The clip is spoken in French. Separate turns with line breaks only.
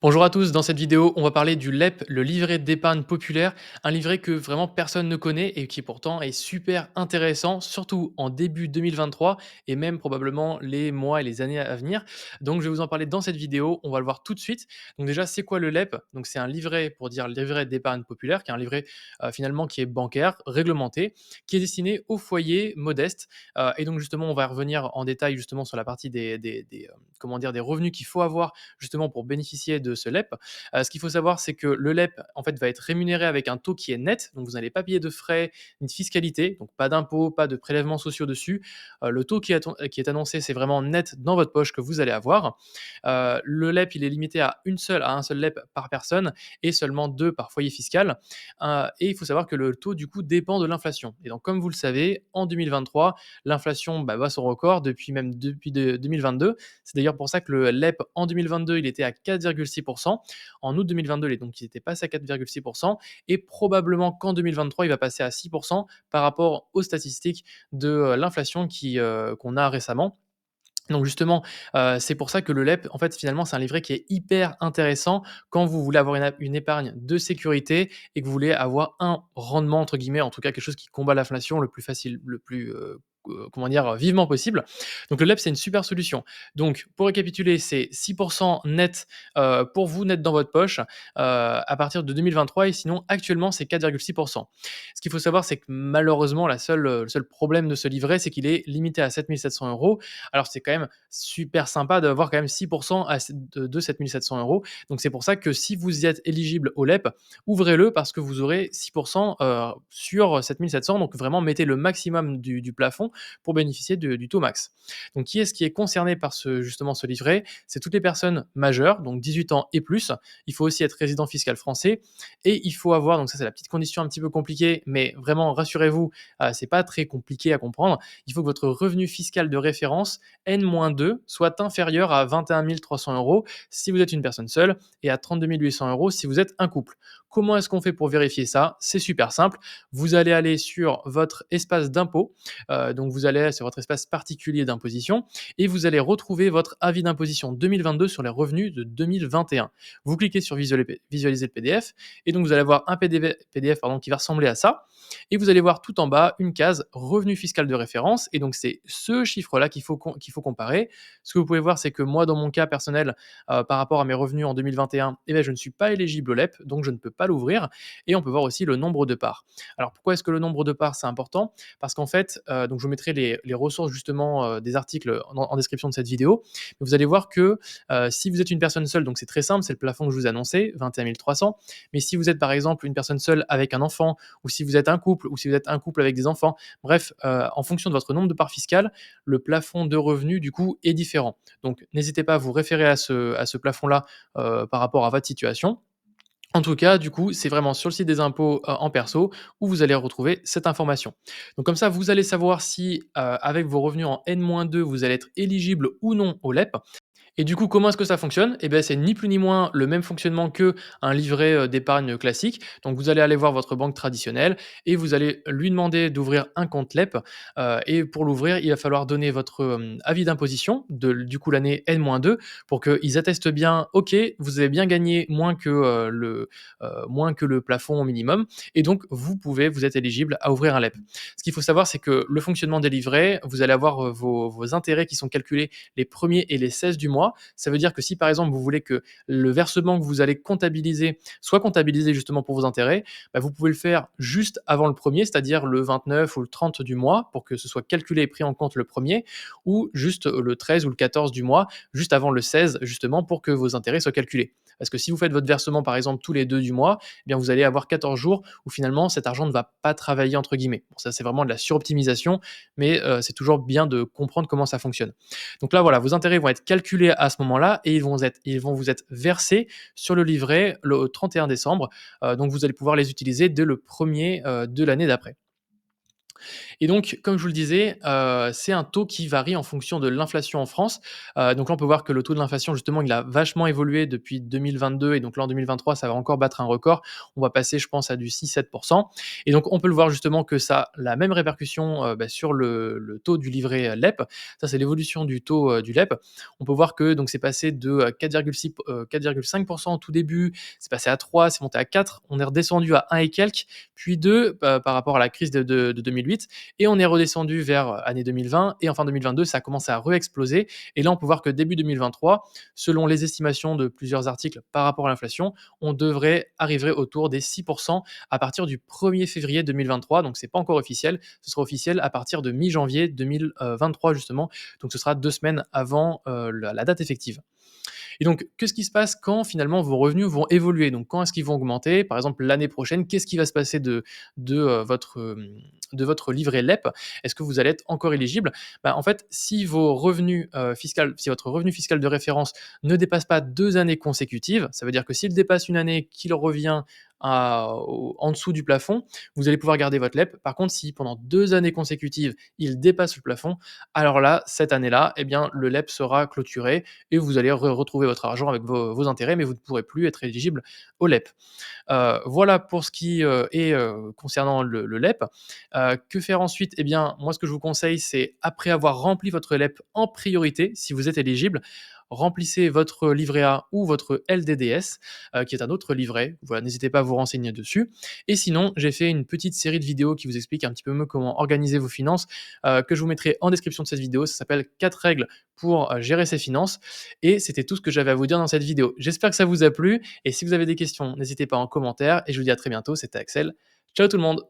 Bonjour à tous, dans cette vidéo, on va parler du LEP, le livret d'épargne populaire, un livret que vraiment personne ne connaît et qui pourtant est super intéressant, surtout en début 2023 et même probablement les mois et les années à venir. Donc je vais vous en parler dans cette vidéo, on va le voir tout de suite. Donc déjà, c'est quoi le LEP? Donc c'est un livret pour dire livret d'épargne populaire, qui est un livret finalement qui est bancaire, réglementé, qui est destiné aux foyers modestes. Et donc justement, on va revenir en détail justement sur la partie comment dire, des revenus qu'il faut avoir justement pour bénéficier de ce LEP. Ce qu'il faut savoir, c'est que le LEP, en fait, va être rémunéré avec un taux qui est net, donc vous n'allez pas payer de frais ni de fiscalité, donc pas d'impôts, pas de prélèvements sociaux dessus. Le taux qui est annoncé, c'est vraiment net dans votre poche que vous allez avoir. Le LEP, il est limité à un seul LEP par personne et seulement deux par foyer fiscal. Et il faut savoir que le taux, du coup, dépend de l'inflation. Et donc, comme vous le savez, en 2023, l'inflation bat son record depuis 2022. C'est d'ailleurs pour ça que le LEP en 2022, il était à 4,6%. En août 2022, donc il était passé à 4,6%. Et probablement qu'en 2023, il va passer à 6% par rapport aux statistiques de l'inflation qu'on a récemment. Donc justement, c'est pour ça que le LEP, en fait, finalement, c'est un livret qui est hyper intéressant quand vous voulez avoir une épargne de sécurité et que vous voulez avoir un «rendement» entre guillemets, en tout cas quelque chose qui combat l'inflation le plus facile, le plus, comment dire? Vivement possible. Donc le LEP, c'est une super solution. Donc pour récapituler, c'est 6 net, pour vous, net dans votre poche, à partir de 2023 et sinon actuellement, c'est 4,6. Ce qu'il faut savoir, c'est que malheureusement, le seul problème de ce livret, c'est qu'il est limité à 7 700 €. Alors c'est quand même super sympa d'avoir quand même 6% de 7 700 €. Donc c'est pour ça que si vous y êtes éligible au LEP, ouvrez-le parce que vous aurez 6% sur 7 700. Donc vraiment, mettez le maximum du plafond pour bénéficier du taux max. Donc qui est concerné par justement ce livret? C'est toutes les personnes majeures, donc 18 ans et plus. Il faut aussi être résident fiscal français et il faut avoir, donc ça c'est la petite condition un petit peu compliquée, mais vraiment rassurez-vous, c'est pas très compliqué à comprendre. Il faut que votre revenu fiscal de référence N-2 soit inférieur à 21 300 € si vous êtes une personne seule et à 32 800 € si vous êtes un couple. Comment est-ce qu'on fait pour vérifier ça? C'est super simple. Vous allez aller sur votre espace d'impôt, donc vous allez sur votre espace particulier d'imposition et vous allez retrouver votre avis d'imposition 2022 sur les revenus de 2021. Vous cliquez sur visualiser le PDF et donc vous allez avoir un PDF qui va ressembler à ça et vous allez voir tout en bas une case revenu fiscal de référence et donc c'est ce chiffre-là qu'il faut comparer. Ce que vous pouvez voir, c'est que moi, dans mon cas personnel, par rapport à mes revenus en 2021, eh bien, je ne suis pas éligible au LEP, donc je ne peux pas l'ouvrir et on peut voir aussi le nombre de parts. Alors pourquoi est-ce que le nombre de parts, c'est important? Parce qu'en fait, donc je vous mettrai les ressources justement, des articles en description de cette vidéo. Vous allez voir que, si vous êtes une personne seule, donc c'est très simple, c'est le plafond que je vous ai annoncé, 21 300. Mais si vous êtes par exemple une personne seule avec un enfant ou si vous êtes un couple ou si vous êtes un couple avec des enfants, bref, en fonction de votre nombre de parts fiscales, le plafond de revenus du coup est différent. Donc n'hésitez pas à vous référer à ce plafond-là, par rapport à votre situation. En tout cas, du coup, c'est vraiment sur le site des impôts, en perso où vous allez retrouver cette information. Donc comme ça, vous allez savoir si, avec vos revenus en N-2, vous allez être éligible ou non au LEP. Et du coup, comment est-ce que ça fonctionne? Eh beh, c'est ni plus ni moins le même fonctionnement qu'un livret, d'épargne classique. Donc vous allez aller voir votre banque traditionnelle et vous allez lui demander d'ouvrir un compte LEP, et pour l'ouvrir, il va falloir donner votre, avis d'imposition de du coup l'année N-2 pour qu'ils attestent bien: «OK, vous avez bien gagné moins que le plafond minimum et donc vous êtes éligible à ouvrir un LEP». Ce qu'il faut savoir, c'est que le fonctionnement des livrets, vous allez avoir, vos intérêts qui sont calculés les premiers et les 16 du mois. Ça veut dire que si par exemple vous voulez que le versement que vous allez comptabiliser soit comptabilisé justement pour vos intérêts, bah, vous pouvez le faire juste avant le premier, c'est-à-dire le 29 ou le 30 du mois pour que ce soit calculé et pris en compte le premier, ou juste le 13 ou le 14 du mois, juste avant le 16 justement pour que vos intérêts soient calculés. Parce que si vous faites votre versement par exemple tous les 2 du mois, eh bien vous allez avoir 14 jours où finalement cet argent ne va pas travailler entre guillemets. Bon ça c'est vraiment de la suroptimisation, mais c'est toujours bien de comprendre comment ça fonctionne. Donc là, voilà, vos intérêts vont être calculés à ce moment-là et ils vont vous être versés sur le livret le 31 décembre. Donc vous allez pouvoir les utiliser dès le premier de l'année d'après. Et donc, comme je vous le disais, c'est un taux qui varie en fonction de l'inflation en France. Donc là, on peut voir que le taux de l'inflation, justement, il a vachement évolué depuis 2022 et donc là, en 2023, ça va encore battre un record. On va passer, je pense, à du 6-7. Et donc, on peut le voir justement que ça a la même répercussion, sur le taux du livret LEP. Ça, c'est l'évolution du taux, du LEP. On peut voir que donc c'est passé de, 4,5 au tout début, c'est passé à 3, c'est monté à 4, on est redescendu à 1 et quelques, puis 2, par rapport à la crise de 2008 et on est redescendu vers année 2020 et en fin 2022, ça a commencé à re-exploser. Et là, on peut voir que début 2023, selon les estimations de plusieurs articles par rapport à l'inflation, on devrait arriver autour des 6% à partir du 1er février 2023. Donc, c'est pas encore officiel. Ce sera officiel à partir de mi-janvier 2023, justement. Donc, ce sera 2 semaines avant la date effective. Et donc, qu'est-ce qui se passe quand finalement vos revenus vont évoluer? Donc, quand est-ce qu'ils vont augmenter? Par exemple, l'année prochaine, qu'est-ce qui va se passer de votre livret LEP? Est-ce que vous allez être encore éligible? Bah, en fait, si votre revenu fiscal de référence ne dépasse pas 2 années consécutives, ça veut dire que s'il dépasse une année, qu'il revient en dessous du plafond, vous allez pouvoir garder votre LEP. Par contre, si pendant 2 années consécutives, il dépasse le plafond, alors là, cette année-là, eh bien, le LEP sera clôturé et vous allez retrouver votre argent avec vos intérêts, mais vous ne pourrez plus être éligible au LEP. Voilà pour ce qui est concernant le LEP. Que faire ensuite? Eh bien, moi, ce que je vous conseille, c'est après avoir rempli votre LEP en priorité, si vous êtes éligible, remplissez votre livret A ou votre LDDS, qui est un autre livret. Voilà, n'hésitez pas à vous renseigner dessus. Et sinon, j'ai fait une petite série de vidéos qui vous explique un petit peu mieux comment organiser vos finances, que je vous mettrai en description de cette vidéo. Ça s'appelle 4 règles pour gérer ses finances. Et c'était tout ce que j'avais à vous dire dans cette vidéo. J'espère que ça vous a plu. Et si vous avez des questions, n'hésitez pas en commentaire. Et je vous dis à très bientôt. C'était Axel. Ciao tout le monde.